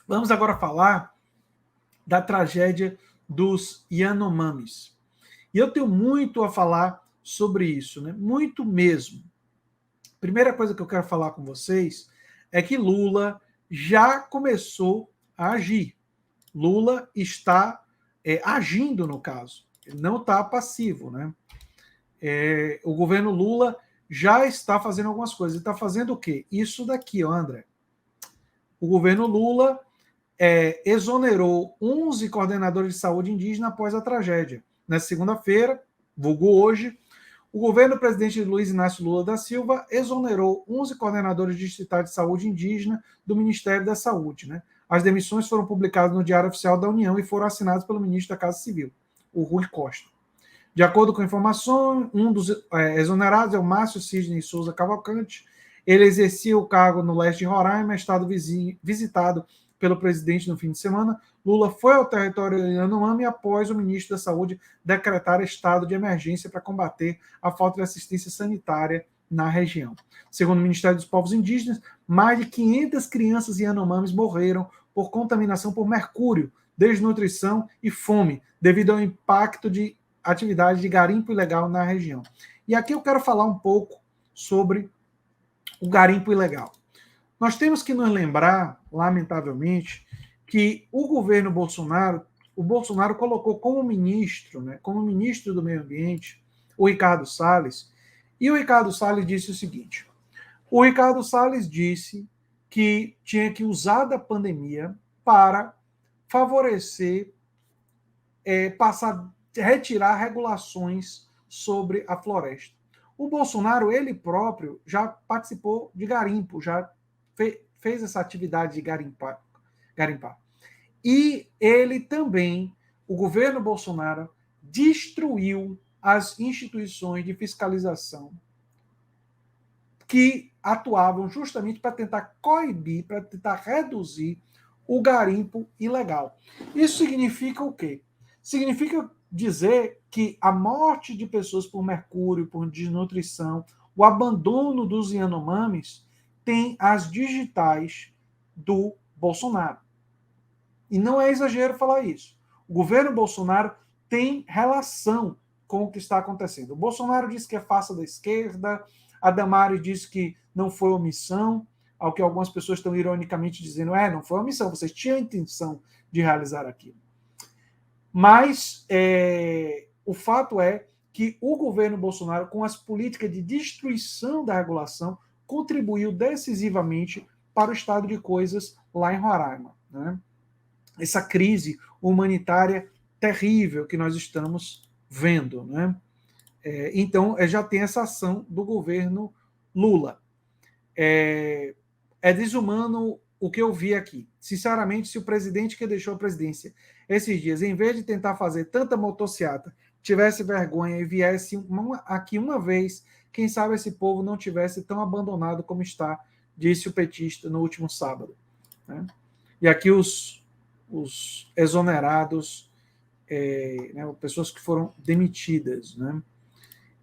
Vamos agora falar da tragédia dos Yanomamis. E eu tenho muito a falar sobre isso, né? Muito mesmo. Primeira coisa que eu quero falar com vocês é que Lula já começou a agir. Lula está agindo, no caso. Ele não está passivo, né? O governo Lula já está fazendo algumas coisas. Ele está fazendo o quê? Isso daqui, ó, André. O governo Lula exonerou 11 coordenadores de saúde indígena após a tragédia. Na segunda-feira, vulgo hoje, o governo do presidente Luiz Inácio Lula da Silva exonerou 11 coordenadores distritais de saúde indígena do Ministério da Saúde. Né? As demissões foram publicadas no Diário Oficial da União e foram assinadas pelo ministro da Casa Civil, o Rui Costa. De acordo com a informação, um dos exonerados é o Márcio Sidney Souza Cavalcante. Ele exercia o cargo no leste de Roraima, estado visitado pelo presidente no fim de semana. Lula foi ao território Yanomami após o ministro da Saúde decretar estado de emergência para combater a falta de assistência sanitária na região. Segundo o Ministério dos Povos Indígenas, mais de 500 crianças Yanomamis morreram por contaminação por mercúrio, desnutrição e fome, devido ao impacto de atividade de garimpo ilegal na região. E aqui eu quero falar um pouco sobre o garimpo ilegal. Nós temos que nos lembrar, lamentavelmente, que o governo Bolsonaro, o Bolsonaro colocou como ministro, né, como ministro do Meio Ambiente, o Ricardo Salles, e o Ricardo Salles disse o seguinte: o Ricardo Salles disse que tinha que usar da pandemia para favorecer, retirar regulações sobre a floresta. O Bolsonaro, ele próprio, já participou de garimpo, já fez essa atividade de garimpar. E ele também, o governo Bolsonaro, destruiu as instituições de fiscalização que atuavam justamente para tentar coibir, para tentar reduzir o garimpo ilegal. Isso significa o quê? Significa dizer que a morte de pessoas por mercúrio, por desnutrição, o abandono dos Yanomamis tem as digitais do Bolsonaro. E não é exagero falar isso. O governo Bolsonaro tem relação com o que está acontecendo. O Bolsonaro diz que é farsa da esquerda, a Damares diz que não foi omissão, ao que algumas pessoas estão ironicamente dizendo, não foi omissão, vocês tinham a intenção de realizar aquilo. Mas o fato é que o governo Bolsonaro, com as políticas de destruição da regulação, contribuiu decisivamente para o estado de coisas lá em Roraima. Né? Essa crise humanitária terrível que nós estamos vendo. Né? Então, já tem essa ação do governo Lula. É desumano o que eu vi aqui. Sinceramente, se o presidente que deixou a presidência esses dias, em vez de tentar fazer tanta motociata, tivesse vergonha e viesse aqui uma vez, quem sabe esse povo não tivesse tão abandonado como está, disse o petista no último sábado. Né? E aqui os exonerados, pessoas que foram demitidas. Né?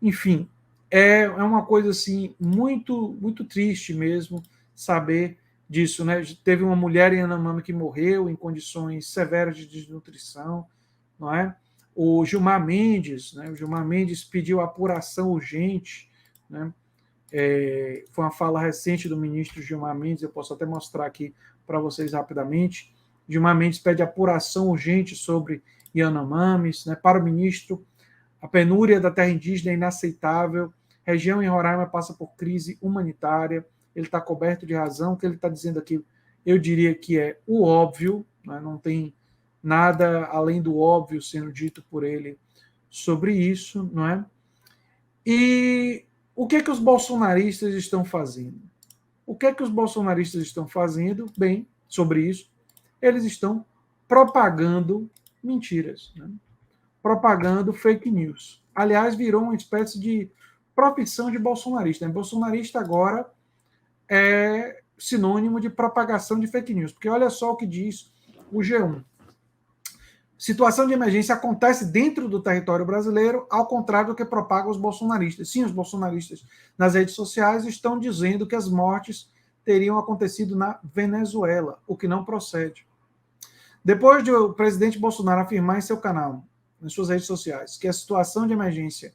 Enfim, é uma coisa assim muito, muito triste mesmo saber disso. Né? Teve uma mulher em Yanomami que morreu em condições severas de desnutrição. Não é? O Gilmar Mendes, né? O Gilmar Mendes pediu apuração urgente. Né? Foi uma fala recente do ministro Gilmar Mendes, eu posso até mostrar aqui para vocês rapidamente. Gilmar Mendes pede apuração urgente sobre Yanomamis. Né? Para o ministro, a penúria da terra indígena é inaceitável. A região em Roraima passa por crise humanitária. Ele está coberto de razão. O que ele está dizendo aqui, eu diria que é o óbvio. Né? Não tem nada além do óbvio sendo dito por ele sobre isso. Não é? E o que é que os bolsonaristas estão fazendo? O que é que os bolsonaristas estão fazendo? Bem, sobre isso, eles estão propagando mentiras. Né? Propagando fake news. Aliás, virou uma espécie de profissão de bolsonarista. Bolsonarista agora é sinônimo de propagação de fake news. Porque olha só o que diz o G1. Situação de emergência acontece dentro do território brasileiro, ao contrário do que propagam os bolsonaristas. Sim, os bolsonaristas nas redes sociais estão dizendo que as mortes teriam acontecido na Venezuela, o que não procede. Depois de o presidente Bolsonaro afirmar em seu canal, nas suas redes sociais, que a situação de emergência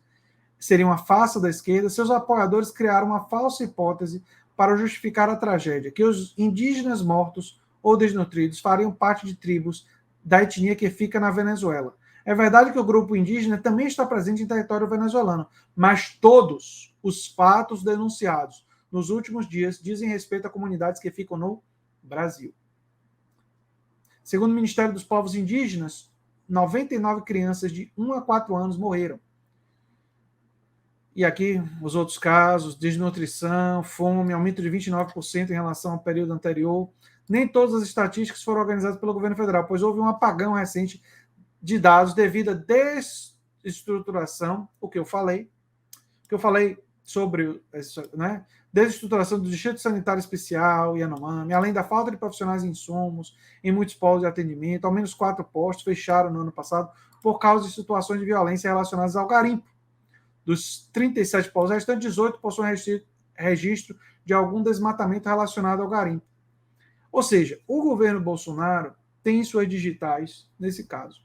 seria uma farsa da esquerda, seus apoiadores criaram uma falsa hipótese para justificar a tragédia, que os indígenas mortos ou desnutridos fariam parte de tribos da etnia que fica na Venezuela. É verdade que o grupo indígena também está presente em território venezuelano, mas todos os fatos denunciados nos últimos dias dizem respeito a comunidades que ficam no Brasil. Segundo o Ministério dos Povos Indígenas, 99 crianças de 1 a 4 anos morreram. E aqui os outros casos: desnutrição, fome, aumento de 29% em relação ao período anterior. Nem todas as estatísticas foram organizadas pelo governo federal, pois houve um apagão recente de dados devido à desestruturação, o que eu falei sobre, né, desestruturação do Distrito Sanitário Especial e Yanomami, além da falta de profissionais em insumos em muitos polos de atendimento. Ao menos 4 postos fecharam no ano passado por causa de situações de violência relacionadas ao garimpo. Dos 37 polos restantes, 18 possuem registro de algum desmatamento relacionado ao garimpo. Ou seja, o governo Bolsonaro tem suas digitais nesse caso.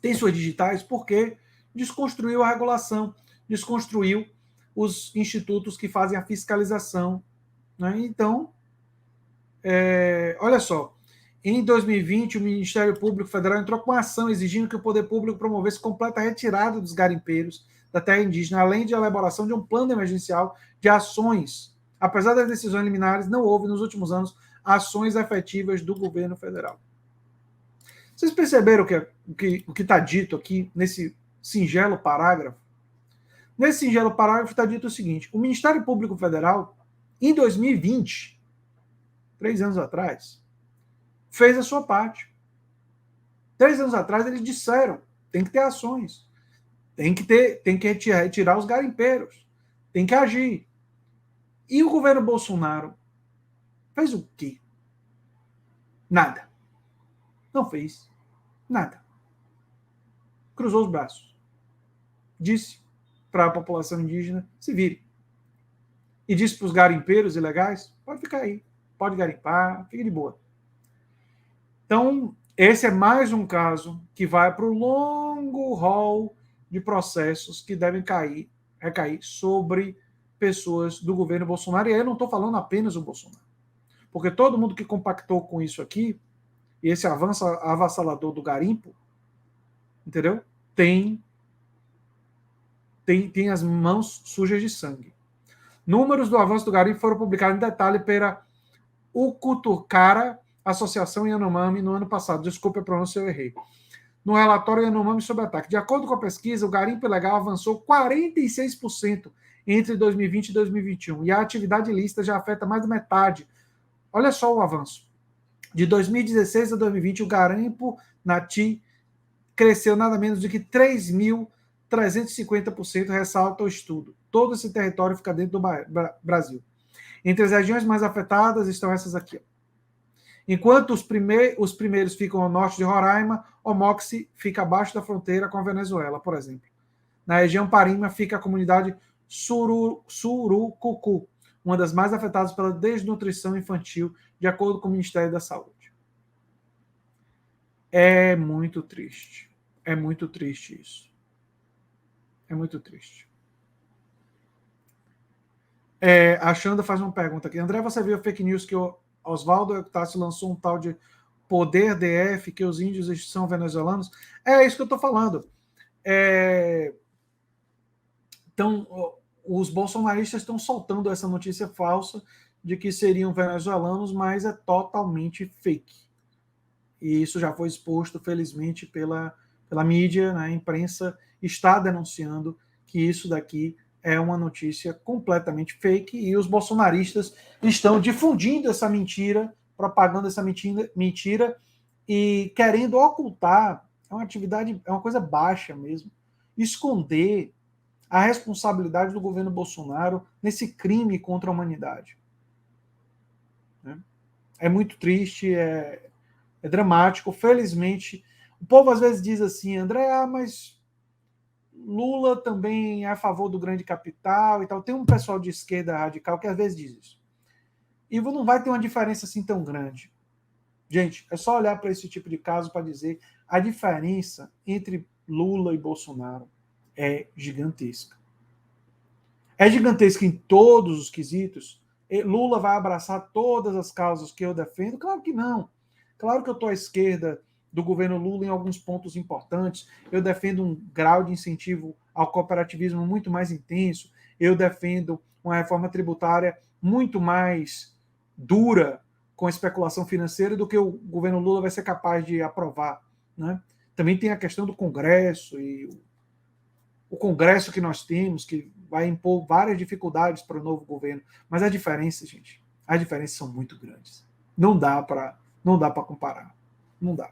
Tem suas digitais porque desconstruiu a regulação, desconstruiu os institutos que fazem a fiscalização. Né? Então, olha só, em 2020, o Ministério Público Federal entrou com uma ação exigindo que o poder público promovesse completa retirada dos garimpeiros da terra indígena, além de elaboração de um plano emergencial de ações. Apesar das decisões liminares, não houve, nos últimos anos, ações efetivas do governo federal. Vocês perceberam o que está dito aqui nesse singelo parágrafo? Nesse singelo parágrafo está dito o seguinte: o Ministério Público Federal, em 2020, 3 anos atrás, fez a sua parte. 3 anos atrás eles disseram: tem que ter ações, tem que retirar os garimpeiros, tem que agir. E o governo Bolsonaro fez o quê? Nada. Não fez nada. Cruzou os braços. Disse para a população indígena: se vire. E disse para os garimpeiros ilegais: pode ficar aí, pode garimpar, fique de boa. Então, esse é mais um caso que vai para o longo rol de processos que devem recair sobre pessoas do governo Bolsonaro. E aí eu não estou falando apenas do Bolsonaro. Porque todo mundo que compactou com isso aqui, e esse avanço avassalador do garimpo, entendeu? Tem as mãos sujas de sangue. Números do avanço do garimpo foram publicados em detalhe pela Ucutucara, Associação Yanomami, no ano passado. Desculpe a pronúncia, eu errei. No relatório Yanomami sobre ataque. De acordo com a pesquisa, o garimpo ilegal avançou 46% entre 2020 e 2021. E a atividade ilícita já afeta mais da metade. Olha só o avanço. De 2016 a 2020, o garimpo na TI cresceu nada menos do que 3.350%, ressalta o estudo. Todo esse território fica dentro do Brasil. Entre as regiões mais afetadas estão essas aqui. Enquanto os primeiros ficam ao norte de Roraima, Omoxi fica abaixo da fronteira com a Venezuela, por exemplo. Na região Parima fica a comunidade Surucucu, uma das mais afetadas pela desnutrição infantil, de acordo com o Ministério da Saúde. É muito triste. É muito triste isso. É muito triste. A Xanda faz uma pergunta aqui. André, você viu a fake news que o Oswaldo Eutaccio lançou um tal de poder DF, que os índios são venezuelanos? É isso que eu estou falando. Então, os bolsonaristas estão soltando essa notícia falsa de que seriam venezuelanos, mas é totalmente fake. E isso já foi exposto, felizmente, pela mídia, né? A imprensa está denunciando que isso daqui é uma notícia completamente fake e os bolsonaristas estão difundindo essa mentira, propagando essa mentira e querendo ocultar. É uma atividade, é uma coisa baixa mesmo, esconder a responsabilidade do governo Bolsonaro nesse crime contra a humanidade. É muito triste, é dramático. Felizmente, o povo às vezes diz assim: André, mas Lula também é a favor do grande capital e tal. Tem um pessoal de esquerda radical que às vezes diz isso. E não vai ter uma diferença assim tão grande. Gente, é só olhar para esse tipo de caso para dizer a diferença entre Lula e Bolsonaro é gigantesca. É gigantesca em todos os quesitos. Lula vai abraçar todas as causas que eu defendo? Claro que não. Claro que eu estou à esquerda do governo Lula em alguns pontos importantes. Eu defendo um grau de incentivo ao cooperativismo muito mais intenso. Eu defendo uma reforma tributária muito mais dura com a especulação financeira do que o governo Lula vai ser capaz de aprovar. Né? Também tem a questão do Congresso e o Congresso que nós temos, que vai impor várias dificuldades para o novo governo. Mas a diferença, gente, as diferenças são muito grandes. Não dá para comparar. Não dá.